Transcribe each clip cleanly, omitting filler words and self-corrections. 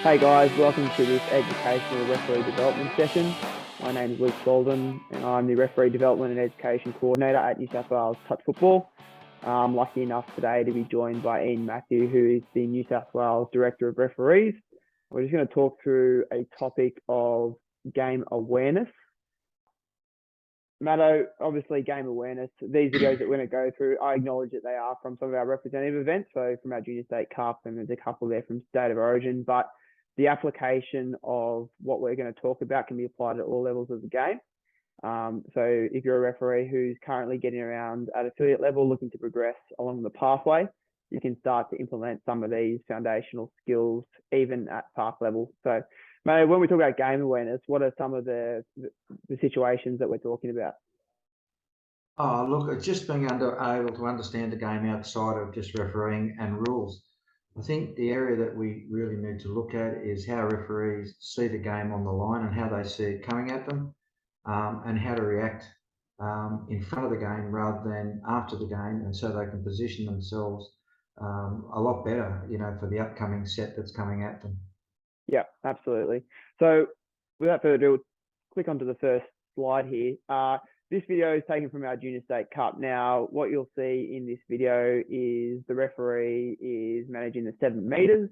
Hey guys, welcome to this educational referee development session. My name is Luke Saldern and I'm the referee development and education coordinator at New South Wales Touch Football. I'm lucky enough today to be joined by Ian Matthew, who is the New South Wales Director of Referees. We're just going to talk through a topic of game awareness. Matto, obviously game awareness. These videos that we're going to go through, I acknowledge that they are from some of our representative events, so from our Junior State Cup, and there's a couple there from State of Origin, but the application of what we're going to talk about can be applied at all levels of the game. So if you're a referee who's currently getting around at affiliate level, looking to progress along the pathway, you can start to implement some of these foundational skills even at park level. So Matto, when we talk about game awareness, what are some of the situations that we're talking about? Oh, look, it's just being able to understand the game outside of just refereeing and rules. I think the area that we really need to look at is how referees see the game on the line and how they see it coming at them, and how to react in front of the game rather than after the game, and so they can position themselves a lot better, for the upcoming set that's coming at them. Yeah, absolutely. So without further ado, click onto the first slide here. This video is taken from our Junior State Cup. Now, what you'll see in this video is the referee is managing the 7 metres.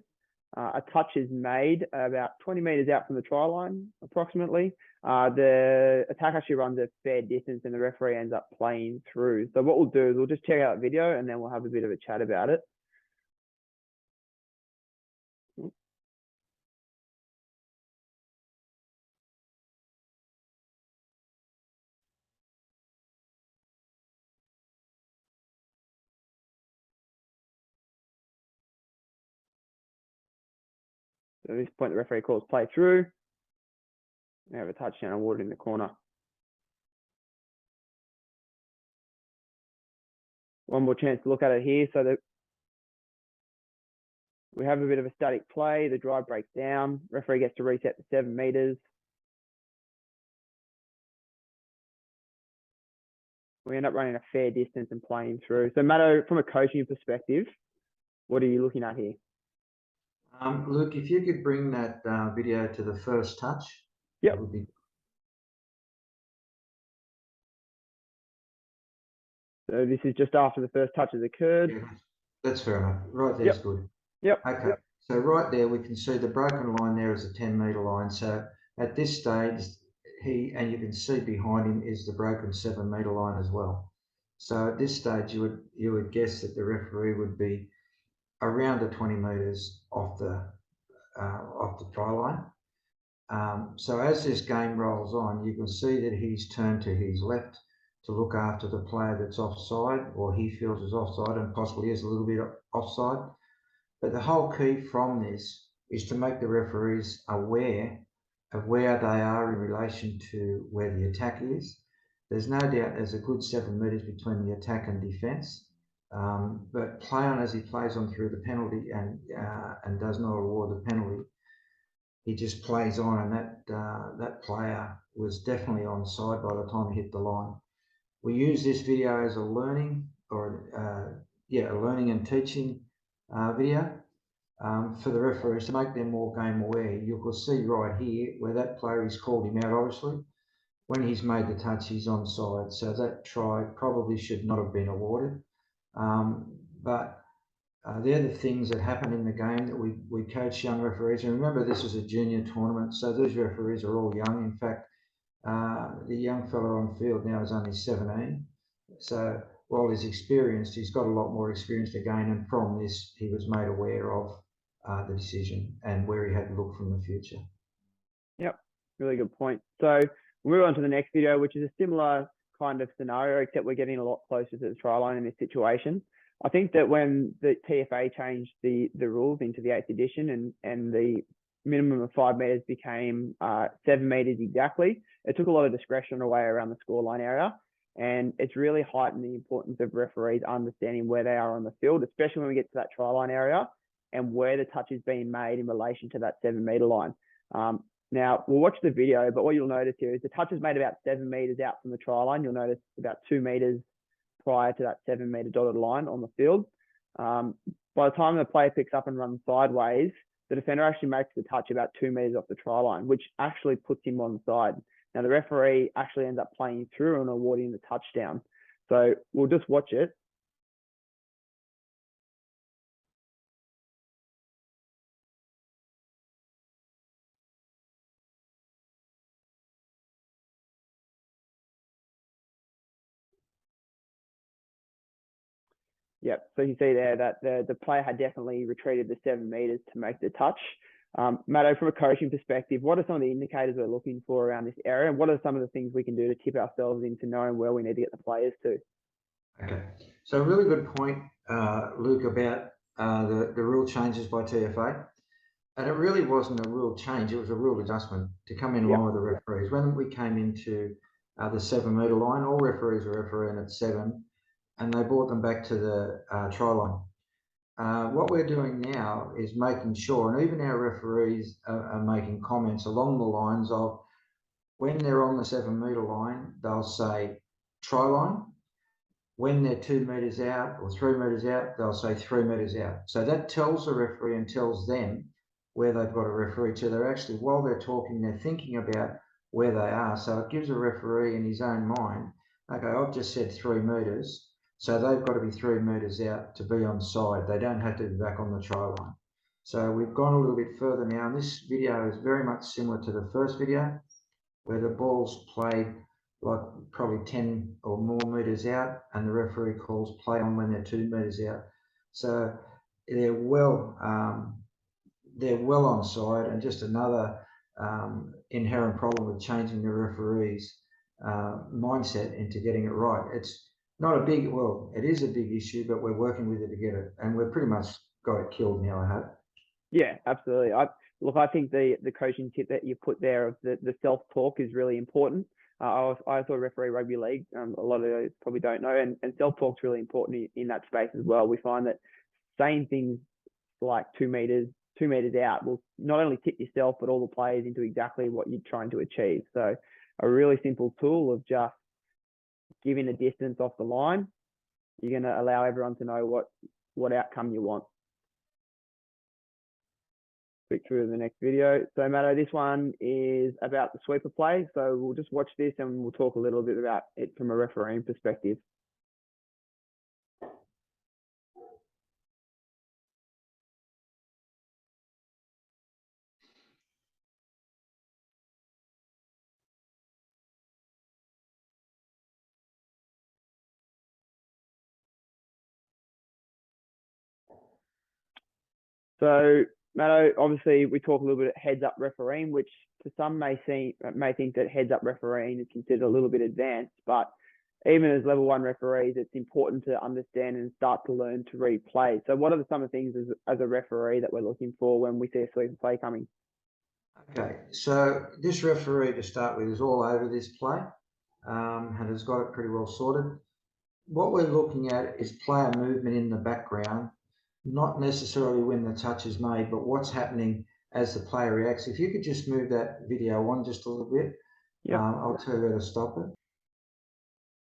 A touch is made about 20 metres out from the try line, approximately. The attack actually runs a fair distance and the referee ends up playing through. So what we'll do is we'll just check out the video and then we'll have a bit of a chat about it. So at this point, the referee calls play through. We have a touchdown awarded in the corner. One more chance to look at it here. So that we have a bit of a static play. The drive breaks down. Referee gets to reset the 7 metres. We end up running a fair distance and playing through. So Matto, from a coaching perspective, what are you looking at here? Luke, if you could bring that video to the first touch, yep. That would be. So this is just after the first touch has occurred. Yeah, that's fair enough. Right there's good. Yep. Okay. Yep. So right there, we can see the broken line there is a 10-metre line. So at this stage, and you can see behind him is the broken 7-metre line as well. So at this stage, you would guess that the referee would be around the 20 metres off the try line. So as this game rolls on, you can see that he's turned to his left to look after the player that's offside, or he feels is offside and possibly is a little bit offside. But the whole key from this is to make the referees aware of where they are in relation to where the attack is. There's no doubt there's a good 7 metres between the attack and defence, but play on as he plays on through the penalty and does not award the penalty. He just plays on, and that player was definitely onside by the time he hit the line. We use this video as a learning a learning and teaching video for the referees to make them more game aware. You will see right here where that player, he's called him out, obviously. When he's made the touch, he's onside. So that try probably should not have been awarded. But the other things that happen in the game that we coach young referees, and remember this is a junior tournament, so these referees are all young. In fact, the young fella on field now is only 17. So while he's experienced, he's got a lot more experience to gain, and from this he was made aware of the decision and where he had to look from the future. Yep, really good point. So we'll move on to the next video, which is a similar kind of scenario, except we're getting a lot closer to the try line in this situation. I think that when the TFA changed the rules into the 8th edition and the minimum of 5 metres became 7 metres exactly, it took a lot of discretion away around the scoreline area. And it's really heightened the importance of referees understanding where they are on the field, especially when we get to that try line area and where the touch is being made in relation to that 7 metre line. Now, we'll watch the video, but what you'll notice here is the touch is made about 7 metres out from the try line. You'll notice about 2 metres prior to that 7 metre dotted line on the field. By the time the player picks up and runs sideways, the defender actually makes the touch about 2 meters off the try line, which actually puts him onside. Now, the referee actually ends up playing through and awarding the touchdown. So we'll just watch it. Yep. So you see there that the player had definitely retreated the 7 meters to make the touch. Matto, from a coaching perspective, what are some of the indicators we're looking for around this area? And what are some of the things we can do to tip ourselves into knowing where we need to get the players to? Okay. So a really good point, Luke, about the rule changes by TFA. And it really wasn't a rule change, it was a rule adjustment to come in line with the referees. When we came into the 7 meter line, all referees were refereeing at 7, and they brought them back to the try line. What we're doing now is making sure, and even our referees are making comments along the lines of, when they're on the 7 meter line, they'll say try line. When they're 2 meters out or 3 meters out, they'll say 3 meters out. So that tells the referee and tells them where they've got a referee to. They're actually, while they're talking, they're thinking about where they are. So it gives a referee in his own mind, okay, I've just said 3 meters, so they've got to be 3 meters out to be on side. They don't have to be back on the try line. So we've gone a little bit further now, and this video is very much similar to the first video, where the ball's played like probably 10 or more meters out, and the referee calls play on when they're 2 meters out. So they're well on side, and just another inherent problem with changing the referee's mindset into getting it right. It's not a big, well, it is a big issue, but we're working with it to get it, and we've pretty much got it killed now, I hope. Yeah, absolutely. I think the coaching tip that you put there of the self-talk is really important. I also referee rugby league. A lot of those probably don't know, and self-talk's really important in that space as well. We find that saying things like 2 meters out will not only tip yourself, but all the players into exactly what you're trying to achieve. So a really simple tool of just giving a distance off the line, you're going to allow everyone to know what outcome you want. Click through to the next video. So Matto, this one is about the sweeper play. So we'll just watch this and we'll talk a little bit about it from a refereeing perspective. So Matto, obviously we talk a little bit of heads-up refereeing, which to some may think that heads-up refereeing is considered a little bit advanced, but even as level 1 referees, it's important to understand and start to learn to read play. So what are some of the things as a referee that we're looking for when we see a sweeper play coming? Okay, so this referee to start with is all over this play and has got it pretty well sorted. What we're looking at is player movement in the background, not necessarily when the touch is made, but what's happening as the player reacts. If you could just move that video on just a little bit, Yep. I'll tell you how to stop it.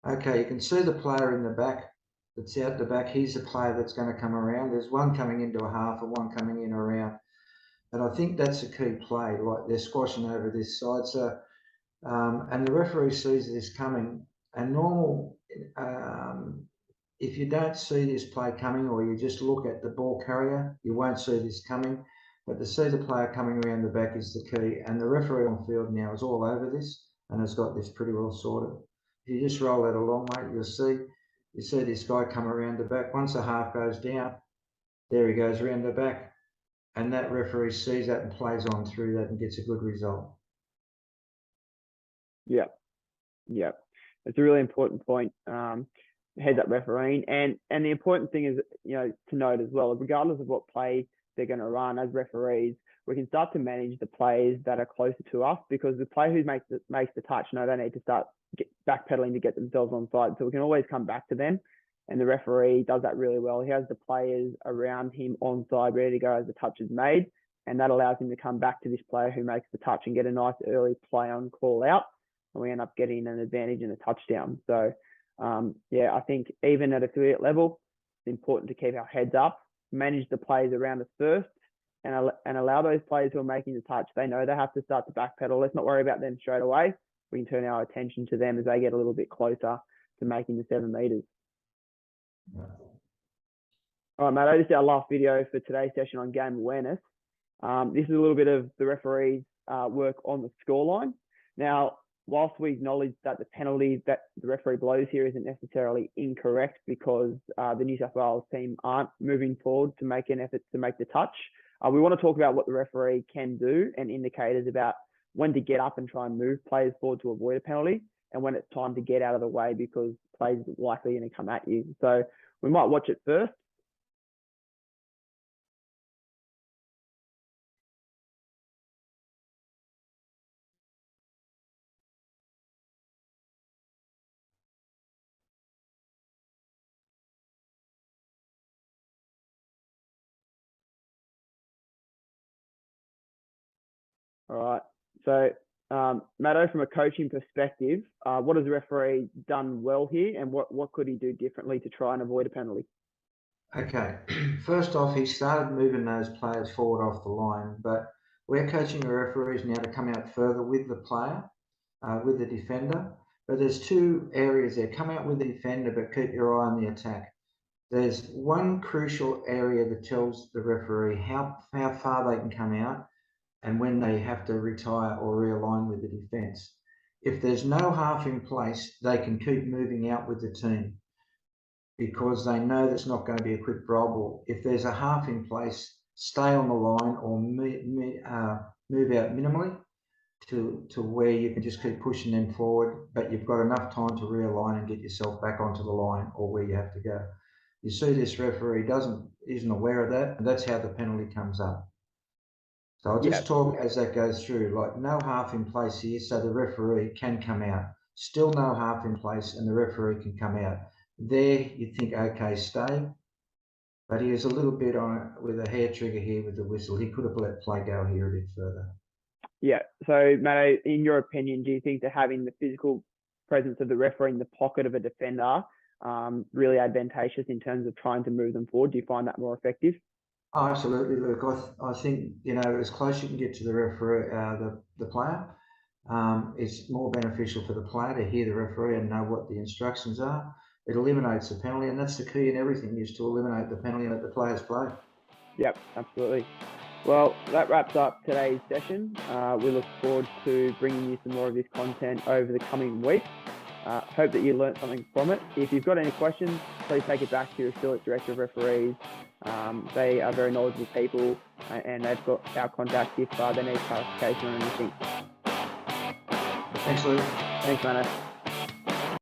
Okay, you can see the player in the back that's out the back. He's the player that's going to come around. There's one coming into a half and one coming in around. And I think that's a key play, like they're squashing over this side. So, and the referee sees this coming. And normal, if you don't see this play coming, or you just look at the ball carrier, you won't see this coming. But to see the player coming around the back is the key. And the referee on field now is all over this and has got this pretty well sorted. If you just roll that along, mate, you see this guy come around the back. Once the half goes down, there he goes around the back. And that referee sees that and plays on through that and gets a good result. Yeah. It's a really important point, heads up refereeing. And the important thing is, to note as well, regardless of what play they're going to run as referees, we can start to manage the players that are closer to us, because the player who makes the touch, they need to start backpedaling to get themselves on side. So we can always come back to them. And the referee does that really well. He has the players around him on side, ready to go as the touch is made. And that allows him to come back to this player who makes the touch and get a nice early play on call out. And we end up getting an advantage and a touchdown. So, I think even at affiliate level, it's important to keep our heads up, manage the players around us first, and allow those players who are making the touch. They know they have to start to backpedal. Let's not worry about them straight away. We can turn our attention to them as they get a little bit closer to making the 7 meters. All right, Matt, this is our last video for today's session on game awareness. This is a little bit of the referee's work on the scoreline. Now, whilst we acknowledge that the penalty that the referee blows here isn't necessarily incorrect because the New South Wales team aren't moving forward to make an effort to make the touch, we want to talk about what the referee can do and indicators about when to get up and try and move players forward to avoid a penalty and when it's time to get out of the way because players are likely going to come at you. So we might watch it first. All right. So, Matto, from a coaching perspective, what has the referee done well here and what could he do differently to try and avoid a penalty? Okay, first off, he started moving those players forward off the line, but we're coaching the referees now to come out further with the player, with the defender. But there's two areas there. Come out with the defender, but keep your eye on the attack. There's one crucial area that tells the referee how far they can come out and when they have to retire or realign with the defence. If there's no half in place, they can keep moving out with the team because they know that's not going to be a quick brawl ball. If there's a half in place, stay on the line or move out minimally to where you can just keep pushing them forward, but you've got enough time to realign and get yourself back onto the line or where you have to go. You see this referee isn't aware of that, and that's how the penalty comes up. So I'll just talk as that goes through, like no half in place here, so the referee can come out. Still no half in place and the referee can come out. There you think, okay, stay. But he was a little bit on it with a hair trigger here with the whistle. He could have let play go here a bit further. Yeah. So, Matto, in your opinion, do you think that having the physical presence of the referee in the pocket of a defender really advantageous in terms of trying to move them forward? Do you find that more effective? Oh, absolutely, Luke. I think, as close as you can get to the referee, the player, it's more beneficial for the player to hear the referee and know what the instructions are. It eliminates the penalty, and that's the key in everything, is to eliminate the penalty and let the players play. Yep, absolutely. Well, that wraps up today's session. We look forward to bringing you some more of this content over the coming weeks. Hope that you learned something from it. If you've got any questions, please take it back to your affiliate director of referees. They are very knowledgeable people and they've got our contact if they need clarification on anything. Thanks, Luke. Thanks, Mano.